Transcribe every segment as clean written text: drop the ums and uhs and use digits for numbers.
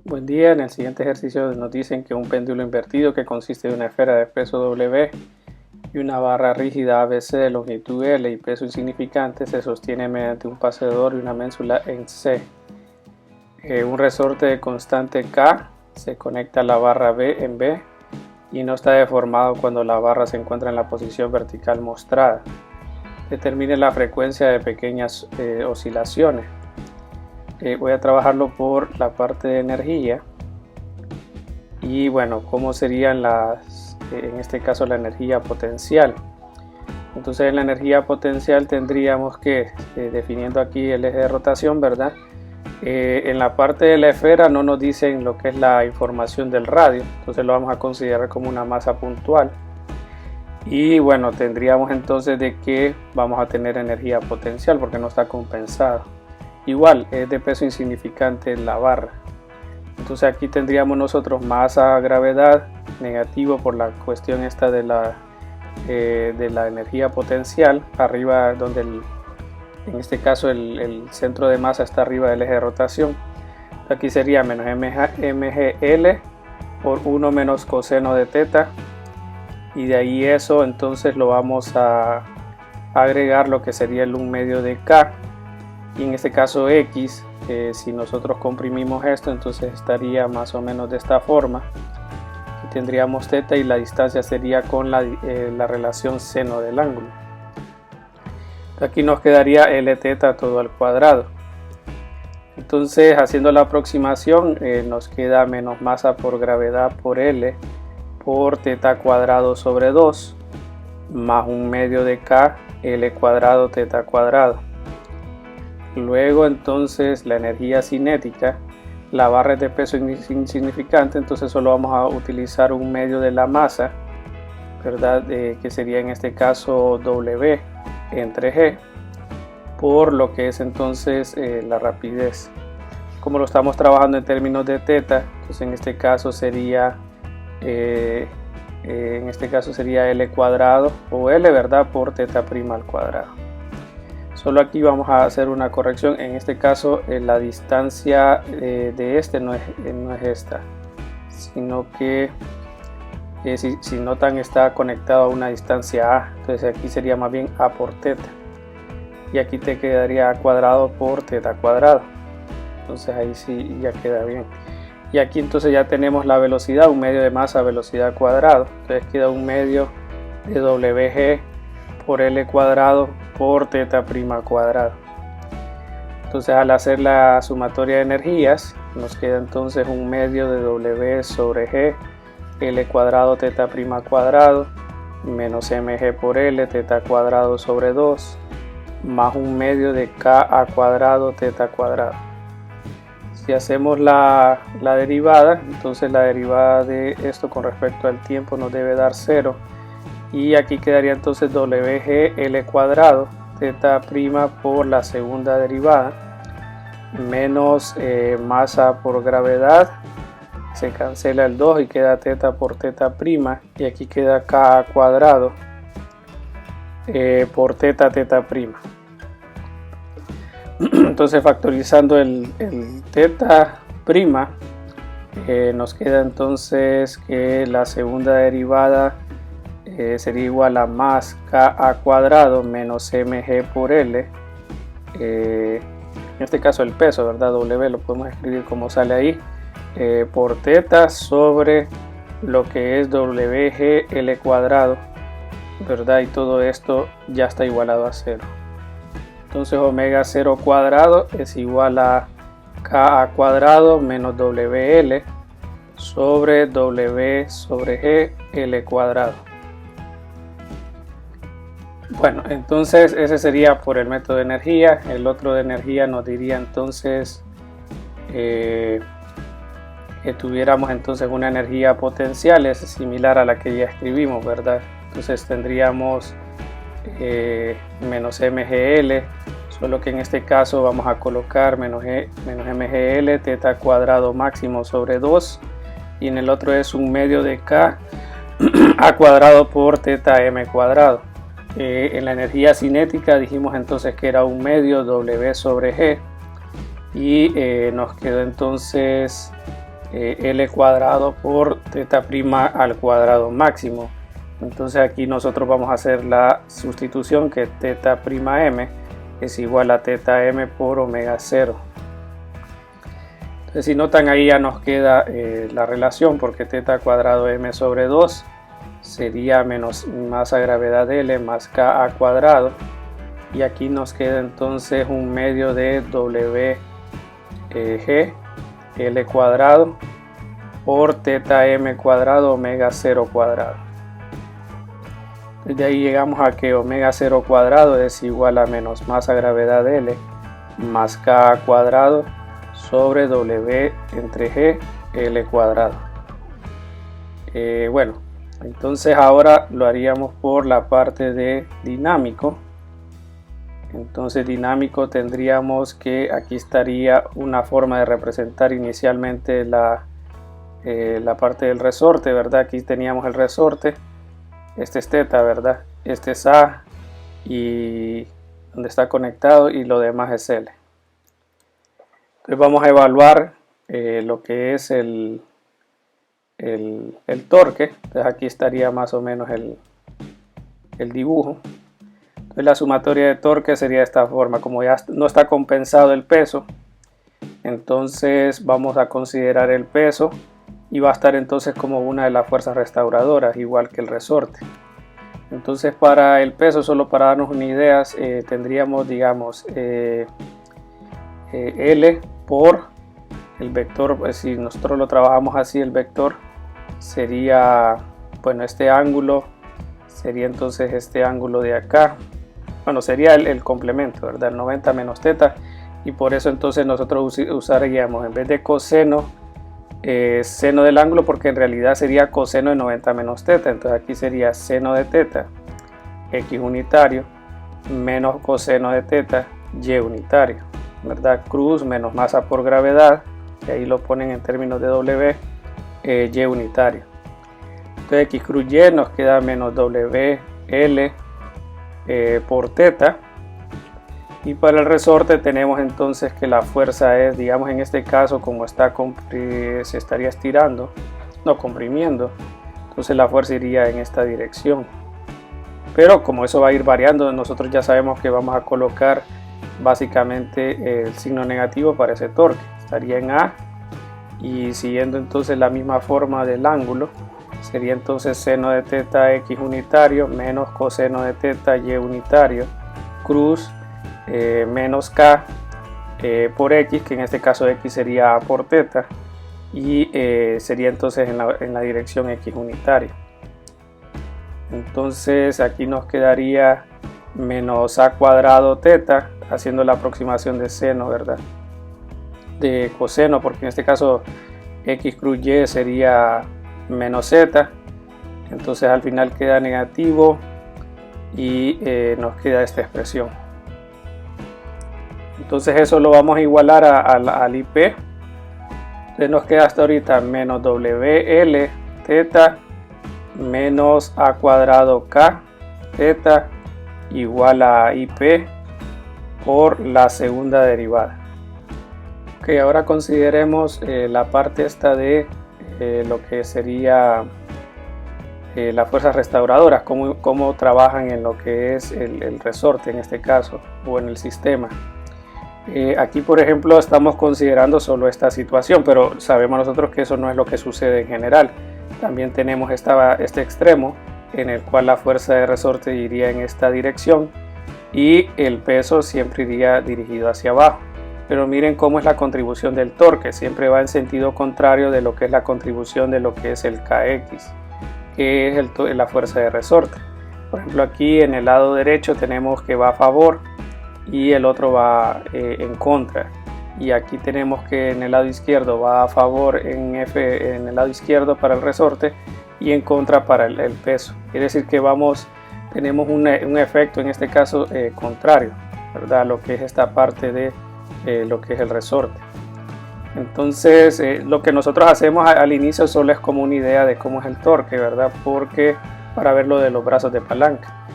Buen día, en el siguiente ejercicio nos dicen que un péndulo invertido que consiste de una esfera de peso W y una barra rígida ABC de longitud L y peso insignificante se sostiene mediante un pasador y una ménsula en C. Un resorte de constante K se conecta a la barra B en B y no está deformado cuando la barra se encuentra en la posición vertical mostrada. Determine la frecuencia de pequeñas oscilaciones. Voy a trabajarlo por la parte de energía y bueno, cómo serían en este caso la energía potencial. Entonces en la energía potencial tendríamos que, definiendo aquí el eje de rotación, ¿verdad? En la parte de la esfera no nos dicen lo que es la información del radio, entonces lo vamos a considerar como una masa puntual. Y bueno, tendríamos entonces de que vamos a tener energía potencial porque no está compensado. Igual es de peso insignificante la barra. Entonces aquí tendríamos nosotros masa gravedad negativo por la cuestión esta de la energía potencial, arriba donde en este caso el centro de masa está arriba del eje de rotación. Aquí sería menos mgl por 1 menos coseno de teta, y de ahí eso entonces lo vamos a agregar lo que sería el 1 medio de k, y en este caso x, si nosotros comprimimos esto entonces estaría más o menos de esta forma. Aquí tendríamos teta y la distancia sería con la relación seno del ángulo. Aquí nos quedaría L teta todo al cuadrado. Entonces, haciendo la aproximación, nos queda menos masa por gravedad por L por teta cuadrado sobre 2 más 1 medio de K L cuadrado teta cuadrado. Luego entonces la energía cinética, la barra es de peso insignificante, entonces solo vamos a utilizar 1 medio de la masa, ¿verdad? Que sería en este caso W entre G por lo que es entonces la rapidez. Como lo estamos trabajando en términos de teta, entonces en este caso sería L cuadrado o L, ¿verdad? Por teta prima al cuadrado. Solo aquí vamos a hacer una corrección. En este caso la distancia de este no es esta, sino que si notan está conectado a una distancia A, entonces aquí sería más bien A por teta, y aquí te quedaría A cuadrado por teta cuadrado. Entonces ahí sí ya queda bien. Y aquí entonces ya tenemos la velocidad, 1 medio de masa velocidad cuadrado, entonces queda 1 medio de WG por L cuadrado por teta prima cuadrado. Entonces al hacer la sumatoria de energías nos queda entonces 1 medio de W sobre G L cuadrado teta prima cuadrado menos mg por L teta cuadrado sobre 2 más 1 medio de Ka cuadrado teta cuadrado. Si hacemos la derivada, entonces la derivada de esto con respecto al tiempo nos debe dar 0, y aquí quedaría entonces WG L cuadrado teta prima por la segunda derivada menos masa por gravedad, se cancela el 2 y queda teta por teta prima, y aquí queda K cuadrado por teta prima. Entonces factorizando el teta prima, nos queda entonces que la segunda derivada sería igual a más Ka cuadrado menos mg por L, en este caso el peso, ¿verdad? W lo podemos escribir como sale ahí, por teta sobre lo que es WG L cuadrado, ¿verdad? Y todo esto ya está igualado a 0. Entonces omega 0 cuadrado es igual a Ka cuadrado menos WL sobre W sobre G L cuadrado. Bueno, entonces ese sería por el método de energía. El otro de energía nos diría entonces que tuviéramos entonces una energía potencial, es similar a la que ya escribimos, ¿verdad? Entonces tendríamos menos mgl, solo que en este caso vamos a colocar menos mgl teta cuadrado máximo sobre 2, y en el otro es 1 medio de K a cuadrado por teta m cuadrado. En la energía cinética dijimos entonces que era 1 medio W sobre G, y nos quedó entonces L cuadrado por teta prima al cuadrado máximo. Entonces aquí nosotros vamos a hacer la sustitución, que teta prima m es igual a teta m por omega 0. Entonces, si notan, ahí ya nos queda la relación, porque teta cuadrado m sobre 2 sería menos masa gravedad L más Ka cuadrado, y aquí nos queda entonces un medio de WG L cuadrado por teta m cuadrado omega 0 cuadrado. De ahí llegamos a que omega 0 cuadrado es igual a menos masa gravedad L más Ka cuadrado sobre W entre G L cuadrado. Bueno, entonces ahora lo haríamos por la parte de dinámico. Entonces dinámico tendríamos que aquí estaría una forma de representar inicialmente la parte del resorte, ¿verdad? Aquí teníamos el resorte. Este es teta, ¿verdad? Este es A y donde está conectado, y lo demás es L. Entonces vamos a evaluar lo que es el torque. Entonces aquí estaría más o menos el dibujo. Entonces la sumatoria de torque sería de esta forma. Como ya no está compensado el peso, entonces vamos a considerar el peso, y va a estar entonces como una de las fuerzas restauradoras, igual que el resorte. Entonces para el peso, solo para darnos una idea, tendríamos, digamos, L por el vector. Pues si nosotros lo trabajamos así, el vector sería, bueno, este ángulo sería entonces este ángulo de acá. Bueno, sería el complemento, ¿verdad? El 90 menos teta, y por eso entonces nosotros usaríamos, en vez de coseno, seno del ángulo, porque en realidad sería coseno de 90 menos teta. Entonces aquí sería seno de teta x unitario menos coseno de teta y unitario, ¿verdad? Cruz menos masa por gravedad, y ahí lo ponen en términos de W, y unitario. Entonces x cruz y nos queda menos WL por teta. Y para el resorte tenemos entonces que la fuerza es, digamos, en este caso, como está se estaría estirando, no comprimiendo, entonces la fuerza iría en esta dirección. Pero como eso va a ir variando, nosotros ya sabemos que vamos a colocar básicamente el signo negativo para ese torque. Estaría en A, y siguiendo entonces la misma forma del ángulo, sería entonces seno de teta x unitario menos coseno de teta y unitario cruz menos K por X, que en este caso X sería A por teta, y sería entonces en la dirección X unitario. Entonces aquí nos quedaría menos A cuadrado teta, haciendo la aproximación de seno, ¿verdad? De coseno, porque en este caso X cruz Y sería menos Z. Entonces al final queda negativo, y nos queda esta expresión. Entonces eso lo vamos a igualar al IP. Entonces nos queda hasta ahorita menos WL teta menos A cuadrado K teta igual a IP por la segunda derivada. Ok, ahora consideremos la parte esta de lo que sería las fuerzas restauradoras, cómo trabajan en lo que es el resorte en este caso, o en el sistema. Aquí por ejemplo estamos considerando solo esta situación, pero sabemos nosotros que eso no es lo que sucede en general. También tenemos este extremo en el cual la fuerza de resorte iría en esta dirección, y el peso siempre iría dirigido hacia abajo. Pero miren cómo es la contribución del torque, siempre va en sentido contrario de lo que es la contribución de lo que es el Kx, que es la fuerza de resorte. Por ejemplo, aquí en el lado derecho tenemos que va a favor y el otro va en contra, y aquí tenemos que en el lado izquierdo va a favor en el lado izquierdo para el resorte y en contra para el peso. Quiere decir que tenemos un efecto en este caso contrario, ¿verdad? Lo que es esta parte de lo que es el resorte. Entonces lo que nosotros hacemos al inicio solo es como una idea de cómo es el torque, ¿verdad? Porque para ver lo de los brazos de palanca.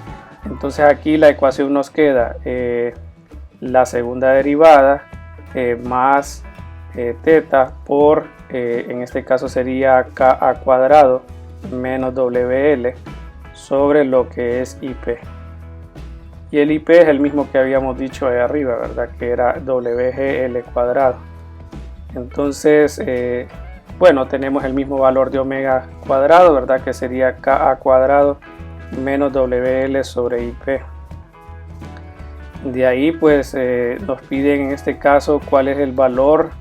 Entonces aquí la ecuación nos queda la segunda derivada más teta por en este caso sería Ka cuadrado menos WL sobre lo que es IP. Y el IP es el mismo que habíamos dicho ahí arriba, ¿verdad? Que era WGL cuadrado. Entonces, bueno, tenemos el mismo valor de omega cuadrado, ¿verdad? Que sería Ka cuadrado menos WL sobre IP. De ahí, pues, nos piden en este caso cuál es el valor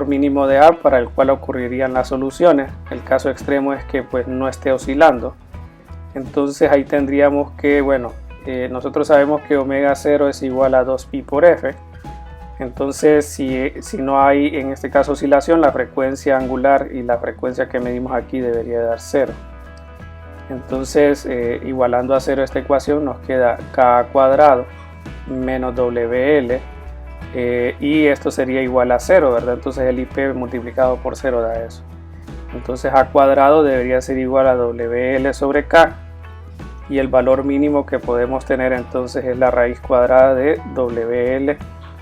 mínimo de A para el cual ocurrirían las soluciones. El caso extremo es que pues no esté oscilando. Entonces ahí tendríamos que, bueno, nosotros sabemos que omega 0 es igual a 2pi por f. Entonces si no hay en este caso oscilación, la frecuencia angular y la frecuencia que medimos aquí debería dar 0. Entonces igualando a 0 esta ecuación nos queda Ka cuadrado menos WL y esto sería igual a 0, ¿verdad? Entonces el IP multiplicado por 0 da eso. Entonces A cuadrado debería ser igual a WL sobre K y el valor mínimo que podemos tener entonces es la raíz cuadrada de WL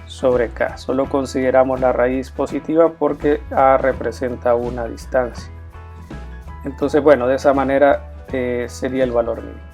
sobre K. Solo consideramos la raíz positiva porque A representa una distancia. Entonces, bueno, de esa manera sería el valor mínimo.